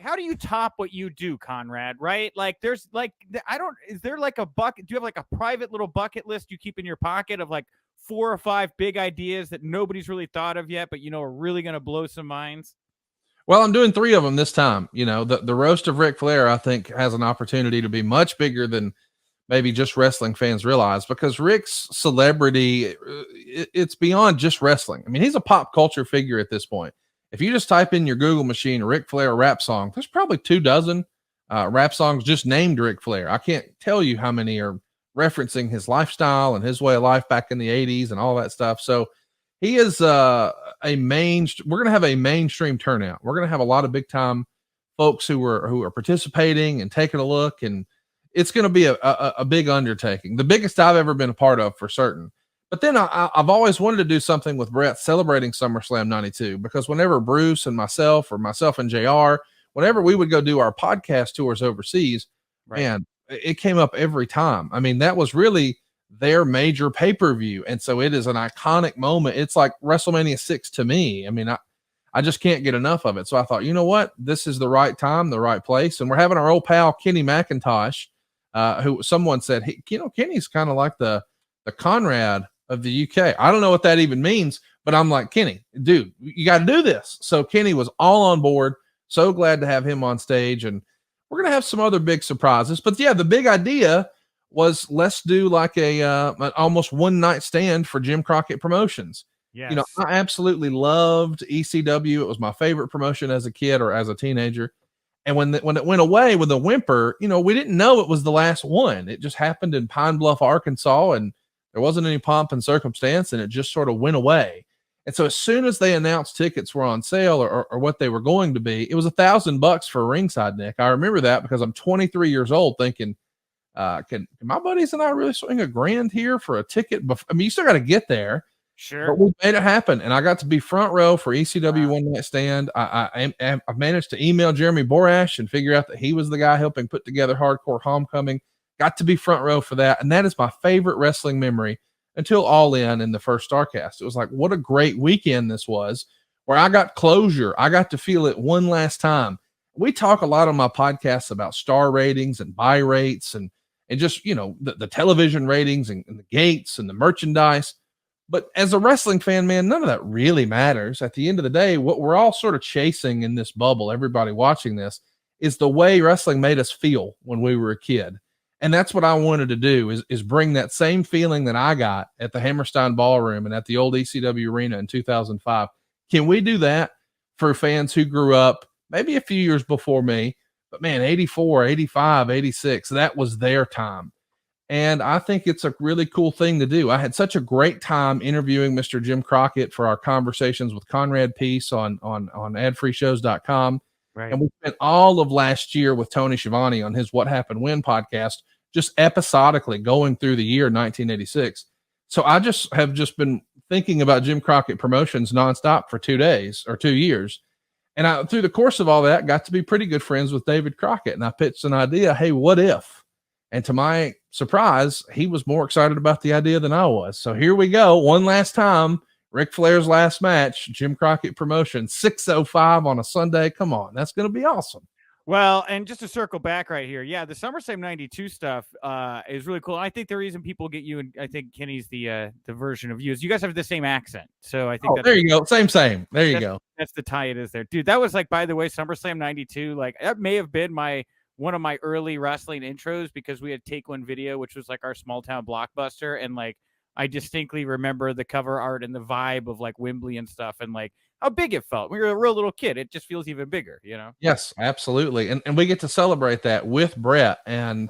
how do you top what you do, Conrad? Right? Like, there's like, is there like a bucket? Do you have like a private little bucket list you keep in your pocket of like 4 or 5 big ideas that nobody's really thought of yet, but are really going to blow some minds? Well, I'm doing 3 of them this time. The roast of Ric Flair, I think, has an opportunity to be much bigger than maybe just wrestling fans realize, because Ric's celebrity, it's beyond just wrestling. I mean, he's a pop culture figure at this point. If you just type in your Google machine Ric Flair rap song, there's probably 24 rap songs just named Ric Flair. I can't tell you how many are referencing his lifestyle and his way of life back in the 80s and all that stuff. So he is we're going to have a mainstream turnout. We're going to have a lot of big time folks who are participating and taking a look, and it's going to be a big undertaking, the biggest I've ever been a part of for certain. But then I've always wanted to do something with Brett celebrating SummerSlam 92, because whenever Bruce and myself and JR, whenever we would go do our podcast tours overseas, Right. man, it came up every time. I mean, that was really their major pay-per-view. And so it is an iconic moment. It's like WrestleMania 6 to me. I mean, I just can't get enough of it. So I thought, you know what? This is the right time, the right place. And we're having our old pal, Kenny McIntosh, who someone said, hey, Kenny's kind of like the Conrad of the UK. I don't know what that even means, but I'm like, Kenny, dude, you got to do this. So Kenny was all on board. So glad to have him on stage. And we're going to have some other big surprises. But yeah, the big idea was, let's do like an almost one night stand for Jim Crockett Promotions. Yes. I absolutely loved ECW. It was my favorite promotion as a kid or as a teenager. And when it went away with a whimper, we didn't know it was the last one. It just happened in Pine Bluff, Arkansas, and there wasn't any pomp and circumstance, and it just sort of went away. And so as soon as they announced tickets were on sale or what they were going to be, it was $1,000 for ringside, Nick. I remember that because I'm 23 years old thinking, can my buddies and I really swing $1,000 here for a ticket? I mean, you still got to get there. Sure. But we made it happen, and I got to be front row for ECW One Night Stand. I've managed to email Jeremy Borash and figure out that he was the guy helping put together Hardcore Homecoming. Got to be front row for that, and that is my favorite wrestling memory until All In the first Starcast. It was like, what a great weekend this was, where I got closure. I got to feel it one last time. We talk a lot on my podcast about star ratings and buy rates and just, the television ratings and the gates and the merchandise. But as a wrestling fan, man, none of that really matters. At the end of the day, what we're all sort of chasing in this bubble, everybody watching this, is the way wrestling made us feel when we were a kid. And that's what I wanted to do is bring that same feeling that I got at the Hammerstein Ballroom and at the old ECW Arena in 2005. Can we do that for fans who grew up maybe a few years before me, but man, 84, 85, 86, that was their time. And I think it's a really cool thing to do. I had such a great time interviewing Mr. Jim Crockett for our conversations with Conrad Peace on adfreeshows.com. Right. And we spent all of last year with Tony Schiavone on his What Happened When podcast, just episodically going through the year 1986. So I have been thinking about Jim Crockett Promotions nonstop for 2 days or 2 years. And I, through the course of all that, got to be pretty good friends with David Crockett. And I pitched an idea, hey, what if? And to my surprise, he was more excited about the idea than I was. So here we go. One last time, Ric Flair's last match, Jim Crockett Promotions, 6:05 on a Sunday. Come on, that's going to be awesome. Well, and just to circle back right here, yeah, the SummerSlam 92 stuff is really cool. I think the reason people get you, and I think Kenny's the version of you, is you guys have the same accent. So I think there you go. Same. There you go. That's the tie it is there. Dude, that was like, by the way, SummerSlam 92, like that may have been one of my early wrestling intros, because we had Take One Video, which was like our small town blockbuster. And like, I distinctly remember the cover art and the vibe of like Wembley and stuff, and like how big it felt. We were a real little kid. It just feels even bigger, Yes, absolutely. And we get to celebrate that with Brett. And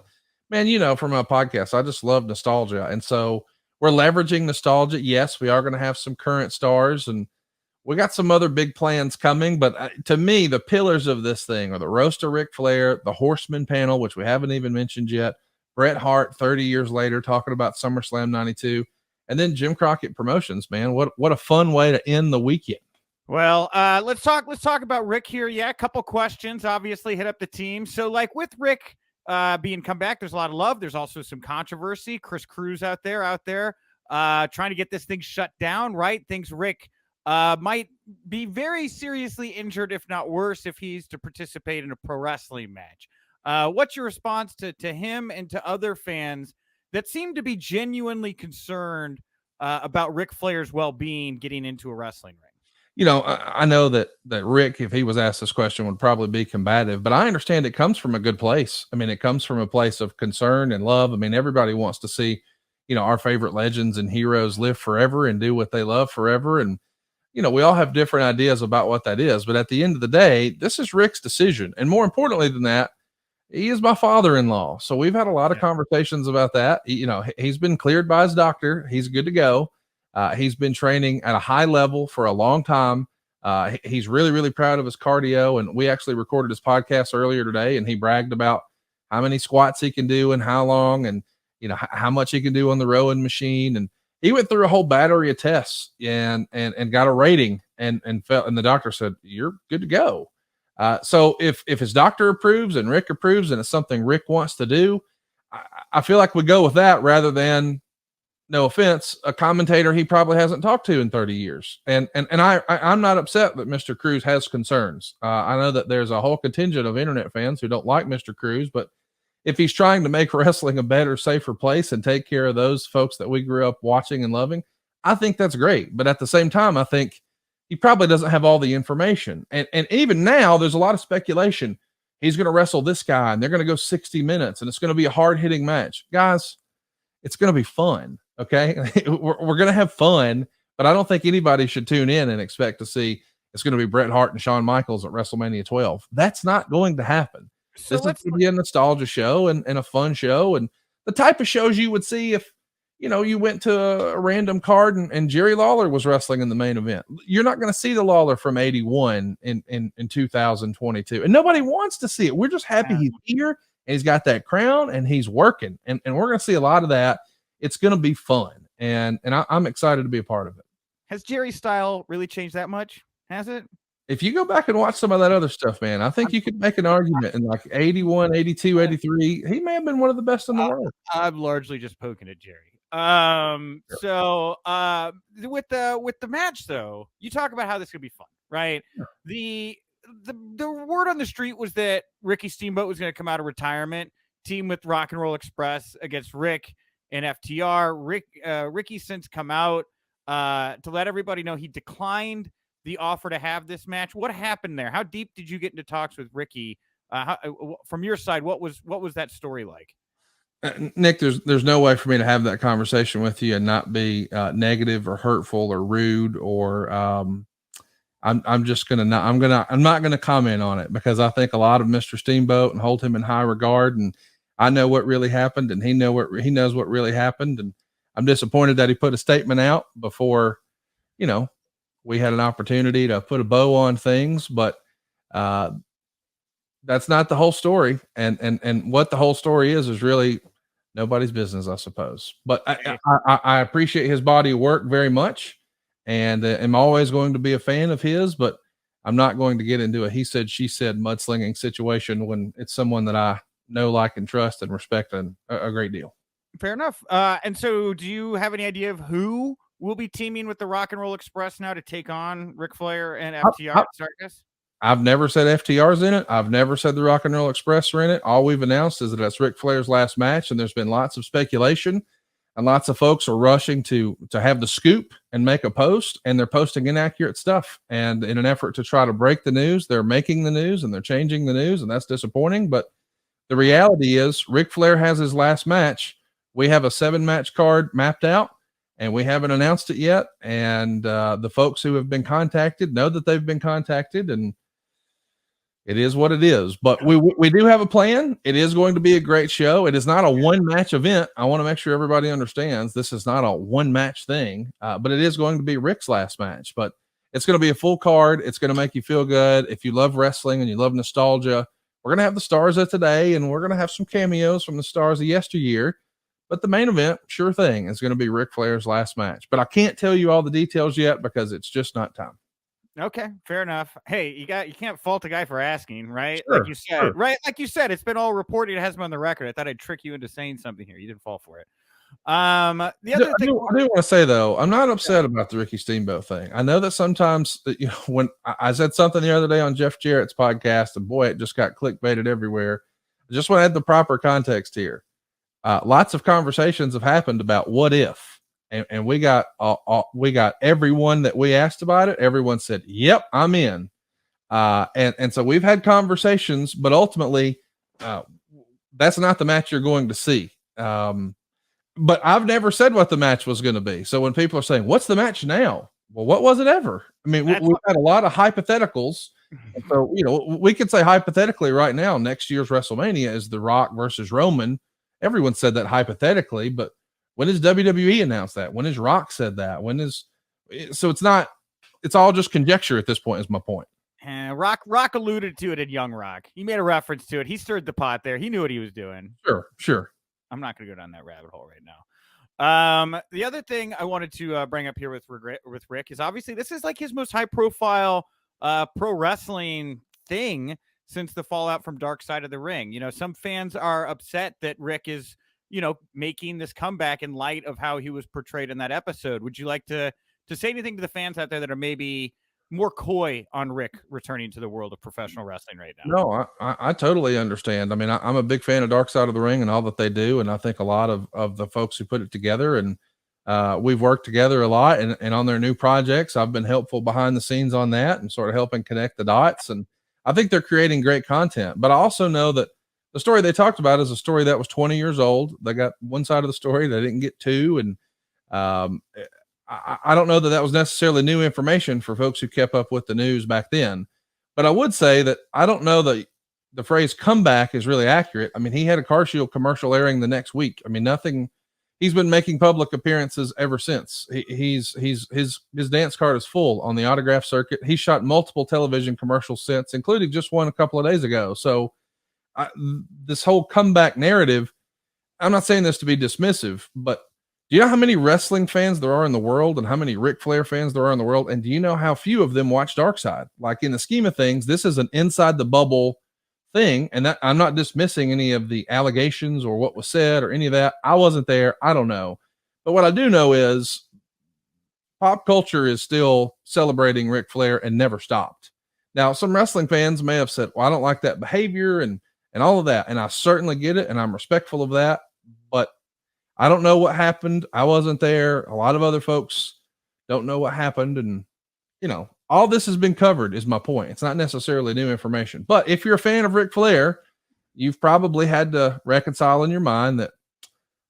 man, from a podcast, I just love nostalgia. And so we're leveraging nostalgia. Yes, we are going to have some current stars, and we got some other big plans coming. But to me, the pillars of this thing are the roast of Ric Flair, the Horseman panel, which we haven't even mentioned yet, Bret Hart 30 years later talking about SummerSlam 92, and then Jim Crockett Promotions, man. What a fun way to end the weekend. Well, let's talk about Rick here. Yeah, a couple questions, obviously hit up the team. So like with Rick being come back, there's a lot of love. There's also some controversy. Chris Cruz out there trying to get this thing shut down, right? Thinks Rick might be very seriously injured, if not worse, if he's to participate in a pro wrestling match. What's your response to him and to other fans that seem to be genuinely concerned about Ric Flair's well-being getting into a wrestling ring? I know that Rick, if he was asked this question, would probably be combative, but I understand it comes from a good place. I mean, it comes from a place of concern and love. I mean, everybody wants to see, our favorite legends and heroes live forever and do what they love forever. And, we all have different ideas about what that is. But at the end of the day, this is Rick's decision. And more importantly than that, he is my father-in-law. So we've had a lot of conversations about that. He's been cleared by his doctor. He's good to go. He's been training at a high level for a long time. He's really, really proud of his cardio. And we actually recorded his podcast earlier today, and he bragged about how many squats he can do and how long, and, how much he can do on the rowing machine. And he went through a whole battery of tests and got a rating and the doctor said, you're good to go. So if his doctor approves and Rick approves and it's something Rick wants to do, I feel like we go with that rather than, no offense, a commentator he probably hasn't talked to in 30 years. And I'm not upset that Mr. Cruz has concerns. I know that there's a whole contingent of internet fans who don't like Mr. Cruz, but if he's trying to make wrestling a better, safer place and take care of those folks that we grew up watching and loving, I think that's great. But at the same time, I think he probably doesn't have all the information. And even now, there's a lot of speculation. He's going to wrestle this guy and they're going to go 60 minutes and it's going to be a hard hitting match. Guys, it's going to be fun. Okay. we're going to have fun, but I don't think anybody should tune in and expect to see it's going to be Bret Hart and Shawn Michaels at WrestleMania 12. That's not going to happen. So this is going to be a nostalgia show and a fun show, and the type of shows you would see if, you went to a random card and Jerry Lawler was wrestling in the main event. You're not going to see the Lawler from 81 in 2022. And nobody wants to see it. We're just happy he's here and he's got that crown and he's working. And we're going to see a lot of that. It's going to be fun. And I'm excited to be a part of it. Has Jerry's style really changed that much? Has it? If you go back and watch some of that other stuff, man, I think you could make an argument in like 81, 82, 83. He may have been one of the best in the world. I'm largely just poking at Jerry. So with the match though, you talk about how this could be fun, right? Yeah. The word on the street was that Ricky Steamboat was going to come out of retirement, team with Rock and Roll Express against Rick and FTR. Ricky since come out to let everybody know he declined the offer to have this match. What happened there? How deep did you get into talks with Ricky? From your side, what was that story like? Nick, there's no way for me to have that conversation with you and not be negative or hurtful or rude or I'm not gonna comment on it, because I think a lot of Mr. Steamboat and hold him in high regard, and I know what really happened and he knows what really happened, and I'm disappointed that he put a statement out before we had an opportunity to put a bow on things, but that's not the whole story. And what the whole story is really nobody's business, I suppose. But I appreciate his body of work very much, and am always going to be a fan of his, but I'm not going to get into a he said, she said mudslinging situation when it's someone that I know, like, and trust and respect a great deal. Fair enough. And so do you have any idea of who will be teaming with the Rock and Roll Express now to take on Ric Flair and FTR Circus? I've never said FTR's in it. I've never said the Rock and Roll Express are in it. All we've announced is that it's Ric Flair's last match, and there's been lots of speculation, and lots of folks are rushing to have the scoop and make a post, and they're posting inaccurate stuff. And in an effort to try to break the news, they're making the news and they're changing the news, and that's disappointing. But the reality is Ric Flair has his last match. We have a 7-match card mapped out, and we haven't announced it yet. And the folks who have been contacted know that they've been contacted, and it is what it is. But we do have a plan. It is going to be a great show. It is not a 1-match event. I want to make sure everybody understands this is not a 1-match thing, but it is going to be Rick's last match. But it's going to be a full card. It's going to make you feel good. If you love wrestling and you love nostalgia, we're going to have the stars of today, and we're going to have some cameos from the stars of yesteryear. But the main event, sure thing, is going to be Ric Flair's last match. But I can't tell you all the details yet because it's just not time. Okay, fair enough. Hey, you can't fault a guy for asking, right? Sure, like you said, sure. Right? Like you said, it's been all reported. It hasn't been on the record. I thought I'd trick you into saying something here. You didn't fall for it. The other thing I do want to say though, I'm not upset about the Ricky Steamboat thing. I know that sometimes, when I said something the other day on Jeff Jarrett's podcast, and boy, it just got clickbaited everywhere. I just want to add the proper context here. Lots of conversations have happened about what if, and we got everyone that we asked about it. Everyone said, "Yep, I'm in." And so we've had conversations, but ultimately, that's not the match you're going to see. But I've never said what the match was going to be. So when people are saying, "What's the match now?" Well, what was it ever? I mean, we've had a lot of hypotheticals. So, we could say hypothetically right now, next year's WrestleMania is The Rock versus Roman. Everyone said that hypothetically, but when does WWE announce that? When has Rock said that? So it's all just conjecture at this point, is my point. Rock alluded to it in Young Rock. He made a reference to it. He stirred the pot there. He knew what he was doing. Sure. I'm not going to go down that rabbit hole right now. The other thing I wanted to bring up here with Rick is obviously this is like his most high profile pro wrestling thing since the fallout from Dark Side of the Ring. Some fans are upset that Rick is, making this comeback in light of how he was portrayed in that episode. Would you like to say anything to the fans out there that are maybe more coy on Rick returning to the world of professional wrestling right now? No, I totally understand. I mean, I'm a big fan of Dark Side of the Ring and all that they do. And I think a lot of the folks who put it together, and we've worked together a lot, and on their new projects, I've been helpful behind the scenes on that and sort of helping connect the dots. And I think they're creating great content, but I also know that the story they talked about is a story that was 20 years old. They got one side of the story. They didn't get two. And, I don't know that was necessarily new information for folks who kept up with the news back then, but I would say that I don't know that the phrase comeback is really accurate. I mean, he had a Car Shield commercial airing the next week. I mean, he's been making public appearances ever since. His dance card is full on the autograph circuit. He shot multiple television commercials since, including just one a couple of days ago. So this whole comeback narrative, I'm not saying this to be dismissive, but do you know how many wrestling fans there are in the world and how many Ric Flair fans there are in the world? And do you know how few of them watch Dark Side? Like, in the scheme of things, this is an inside the bubble thing. And that, I'm not dismissing any of the allegations or what was said or any of that. I wasn't there. I don't know. But what I do know is pop culture is still celebrating Ric Flair and never stopped. Now, some wrestling fans may have said, "Well, I don't like that behavior," and all of that. And I certainly get it. And I'm respectful of that, but I don't know what happened. I wasn't there. A lot of other folks don't know what happened. And, all this has been covered, is my point. It's not necessarily new information, but if you're a fan of Ric Flair, you've probably had to reconcile in your mind that,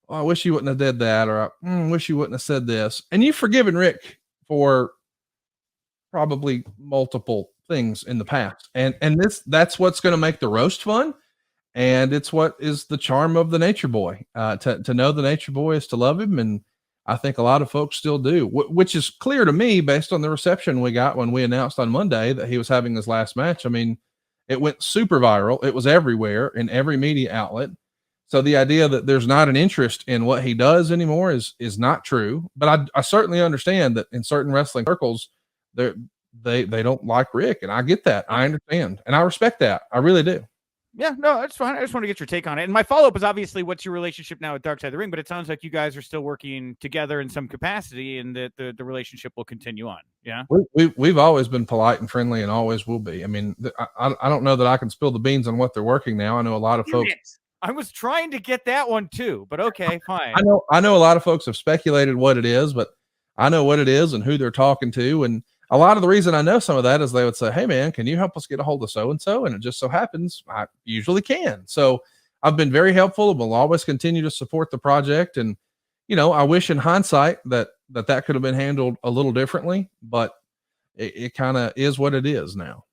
"Oh, I wish you wouldn't have did that," or "I wish you wouldn't have said this." And you've forgiven Rick for probably multiple things in the past. And that's what's going to make the roast fun. And it's what is the charm of the Nature Boy. To know the Nature Boy is to love him. And I think a lot of folks still do, which is clear to me based on the reception we got when we announced on Monday that he was having his last match. I mean, it went super viral. It was everywhere in every media outlet. So the idea that there's not an interest in what he does anymore is not true. But I certainly understand that in certain wrestling circles, they don't like Rick. And I get that. I understand. And I respect that. I really do. Yeah, no, that's fine. I just want to get your take on it. And my follow-up is obviously, what's your relationship now with Dark Side of the Ring? But it sounds like you guys are still working together in some capacity, and that the relationship will continue on. Yeah, we've always been polite and friendly, and always will be. I mean, I don't know that I can spill the beans on what they're working now. I know a lot of folks. I was trying to get that one too, but okay, fine. I know a lot of folks have speculated what it is, but I know what it is and who they're talking to. And a lot of the reason I know some of that is they would say, "Hey man, can you help us get a hold of so-and-so?" And it just so happens I usually can. So I've been very helpful and will always continue to support the project. And, I wish in hindsight that could have been handled a little differently, but it kind of is what it is now.